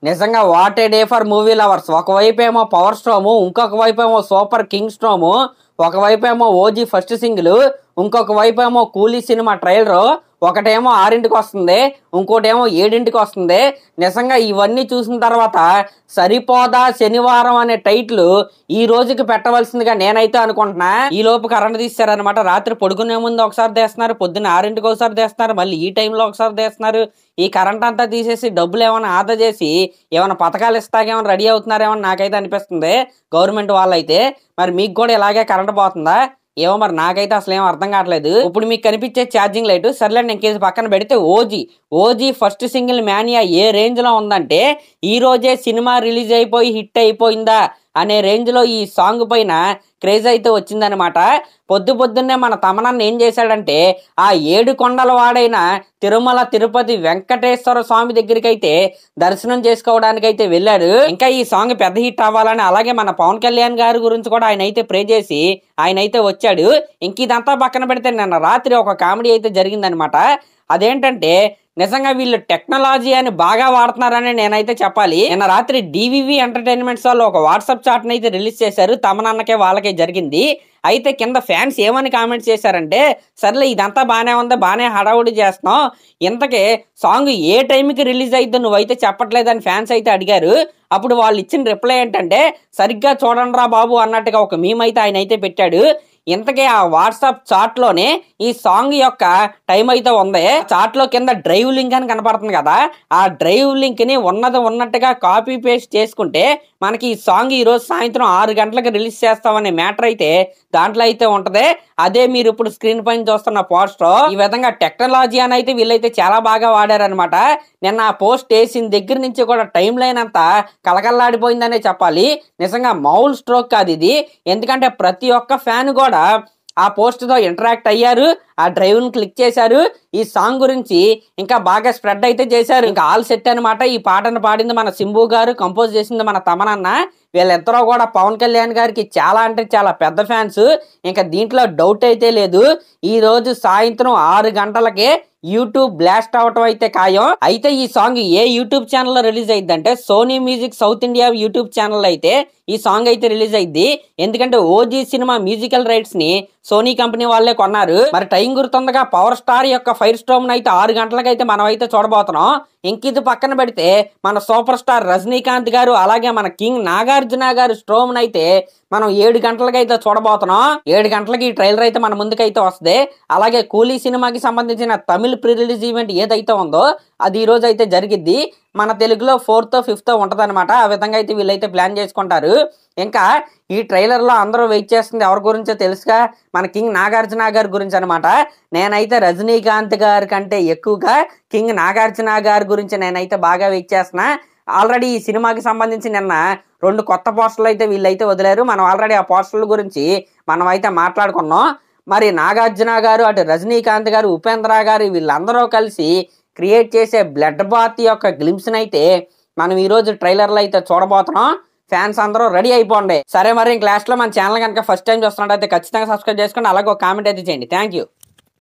నిజంగా what a day for movie lovers. ఒకవైపు ఏమో పవర్ స్టోము, ఇంకొక వైపు ఏమో సూపర్ కింగ్ స్టోము, ఒకవైపు ఏమో ఓజీ ఫస్ట్ సింగిల్, ఇంకొక వైపు ఏమో కూలీ సినిమా ట్రైలర్. ఒకటేమో 6ంటికి వస్తుంది, ఇంకోటేమో 7ంటికి వస్తుంది. నిజంగా ఇవన్నీ చూసిన తర్వాత సరిపోదా శనివారం అనే టైటిల్ ఈ రోజుకి పెట్టవలసిందిగా నేనైతే అనుకుంటున్నా. ఈ లోపు కరెంట్ తీస్తారనమాట. రాత్రి పడుకునే ముందు ఒకసారి తీస్తున్నారు, పొద్దున్న 6ంటికి ఒకసారి తీస్తున్నారు, మళ్ళీ ఈ టైంలో ఒకసారి తీస్తున్నారు. ఈ కరెంట్ అంతా తీసేసి డబ్బులు ఏమైనా ఆదా చేసి ఏమైనా పథకాలు ఇస్తాకేమైనా రెడీ అవుతున్నారేమో నాకైతే అనిపిస్తుంది గవర్నమెంట్ వాళ్ళైతే. మరి మీకు కూడా ఇలాగే కరెంట్ పోతుందా ఏమో, మరి నాకైతే అసలు ఏం అర్థం కావట్లేదు. ఇప్పుడు మీకు కనిపించే ఛార్జింగ్ లైట్ సర్లేండి, ఇంకేసి పక్కన పెడితే ఓజీ ఫస్ట్ సింగిల్ మానియా ఏ రేంజ్ లో ఉందంటే ఈ రోజే సినిమా రిలీజ్ అయిపోయి హిట్ అయిపోయిందా అనే రేంజ్ లో ఈ సాంగ్ పైన క్రేజ్ అయితే వచ్చిందనమాట. పొద్దున్నే మన తమనన్న ఏం చేశాడంటే ఆ 7 కొండల వాడైన తిరుమల తిరుపతి వెంకటేశ్వర స్వామి దగ్గరికి అయితే దర్శనం చేసుకోవడానికి అయితే వెళ్ళాడు. ఇంకా ఈ సాంగ్ పెద్ద హిట్ అవ్వాలని, అలాగే మన పవన్ కళ్యాణ్ గారి గురించి కూడా ఆయన అయితే ప్రే చేసి ఆయన అయితే వచ్చాడు. ఇంక ఇదంతా పక్కన పెడితే నిన్న రాత్రి ఒక కామెడీ అయితే జరిగిందనమాట. అదేంటంటే నిజంగా వీళ్ళు టెక్నాలజీ అని బాగా వాడుతున్నారని నేనైతే చెప్పాలి. నిన్న రాత్రి డివివి ఎంటర్టైన్మెంట్స్ వాళ్ళు ఒక వాట్సాప్ చాట్ అయితే రిలీజ్ చేశారు. తమనన్నకే వాళ్ళకే జరిగింది. అయితే కింద ఫ్యాన్స్ ఏమని కామెంట్స్ చేశారంటే, సర్లే ఇదంతా బాగానే ఉంది, బాగానే హడావుడి చేస్తున్నాం, ఇంతకే సాంగ్ ఏ టైంకి రిలీజ్ అయిద్దో నువ్వైతే చెప్పట్లేదని ఫ్యాన్స్ అయితే అడిగారు. అప్పుడు వాళ్ళు ఇచ్చిన రిప్లై ఏంటంటే, సరిగ్గా చూడండి రా బాబు అన్నట్టుగా ఒక మీమ్ అయితే ఆయన అయితే పెట్టాడు. ఇంతకీ ఆ వాట్సాప్ చాట్ లోనే ఈ సాంగ్ యొక్క టైం అయితే ఉంది. చాట్ లో కింద డ్రైవ్ లింక్ అని కనపడుతుంది కదా, ఆ డ్రైవ్ లింక్ ని ఉన్నట్టుగా కాపీ పేస్ట్ చేసుకుంటే మనకి ఈ సాంగ్ ఈ రోజు సాయంత్రం 6 గంటలకు రిలీజ్ చేస్తామనే మ్యాటర్ అయితే దాంట్లో అయితే ఉంటది. అదే మీరు ఇప్పుడు స్క్రీన్ పైన చూస్తున్న పోస్టర్. ఈ విధంగా టెక్నాలజీ అని అయితే వీళ్ళైతే చాలా బాగా వాడారనమాట. నిన్న ఆ పోస్ట్ వేసిన దగ్గర నుంచి కూడా టైం లైన్ అంతా కలకల్లాడిపోయిందనే చెప్పాలి. నిజంగా మౌల్ స్ట్రోక్ కాదు ఇది, ఎందుకంటే ప్రతి ఒక్క ఫ్యాన్ కూడా ఆ పోస్ట్ తో ఇంటరాక్ట్ అయ్యారు, ఆ డ్రైవ్ ని క్లిక్ చేశారు, ఈ సాంగ్ గురించి ఇంకా బాగా స్ప్రెడ్ అయితే చేశారు. ఇంకా ఆల్ సెట్ అనమాట. ఈ పాటను పాడింది మన సింబు గారు, కంపోజ్ చేసింది మన తమనన్న. వీళ్ళిద్దరూ కూడా పవన్ కళ్యాణ్ గారికి చాలా అంటే చాలా పెద్ద ఫ్యాన్స్. ఇంకా దీంట్లో డౌట్ అయితే లేదు. ఈ రోజు సాయంత్రం 6 గంటలకే యూట్యూబ్ బ్లాస్ట్ అవటం అయితే ఖాయం. అయితే ఈ సాంగ్ ఏ యూట్యూబ్ ఛానల్లో రిలీజ్ అయ్యిద్దంటే Sony music South India YouTube channel అయితే ఈ సాంగ్ అయితే రిలీజ్ అయ్యిద్ది. ఎందుకంటే ఓజీ సినిమా మ్యూజికల్ రైట్స్ ని సోనీ కంపెనీ వాళ్ళే కొన్నారు. మరి టైం గుర్తుండగా పవర్ స్టార్ యొక్క ఫైర్ స్టోమ్ అయితే 6 గంటలకైతే మనం అయితే చూడబోతున్నాం. ఇంకిది పక్కన పెడితే మన సూపర్ స్టార్ రజనీకాంత్ గారు, అలాగే మన కింగ్ నాగార్జున గారు స్టోమ్ అయితే మనం 7 గంటలకైతే చూడబోతున్నాం. 7 గంటలకి ఈ ట్రైలర్ అయితే మన ముందుకైతే వస్తుంది. అలాగే కూలీ సినిమాకి సంబంధించిన తమిళ్ ప్రీ రిలీజ్ ఈవెంట్ ఏదైతే ఉందో అది ఈ రోజు అయితే జరిగిద్ది. మన తెలుగులో 4th, 5th ఉంటది అనమాట. ఆ విధంగా అయితే వీళ్ళైతే ప్లాన్ చేసుకుంటారు. ఇంకా ఈ ట్రైలర్ లో అందరూ వెయిట్ చేస్తుంది ఎవరి గురించో తెలుసుగా, మన కింగ్ నాగార్జున గారి గురించి అనమాట. నేనైతే రజనీకాంత్ గారి కంటే ఎక్కువగా కింగ్ నాగార్జున గారి గురించి నేనైతే బాగా వెయిట్ చేస్తున్నా. ఆల్రెడీ ఈ సినిమాకి సంబంధించి నిన్న 2 కొత్త పోస్టర్లు అయితే వీళ్ళైతే వదిలేరు. మనం ఆల్రెడీ ఆ పోస్టర్ల గురించి మనం అయితే మాట్లాడుకున్నాం. మరి నాగార్జున గారు, అటు రజనీకాంత్ గారు, ఉపేంద్ర గారు వీళ్ళందరూ కలిసి క్రియేట్ చేసే బ్లడ్ బాత్ యొక్క గ్లింప్స్ అయితే మనం ఈ రోజు ట్రైలర్లో అయితే చూడబోతున్నాం. ఫ్యాన్స్ అందరూ రెడీ అయిపోండి. సరే మరి క్లాస్ లో మన ఛానల్ కనుక ఫస్ట్ టైం చూస్తున్నట్టయితే ఖచ్చితంగా సబ్స్క్రైబ్ చేసుకోండి, అలాగే ఒక కామెంట్ అయితే చేయండి. Thank you.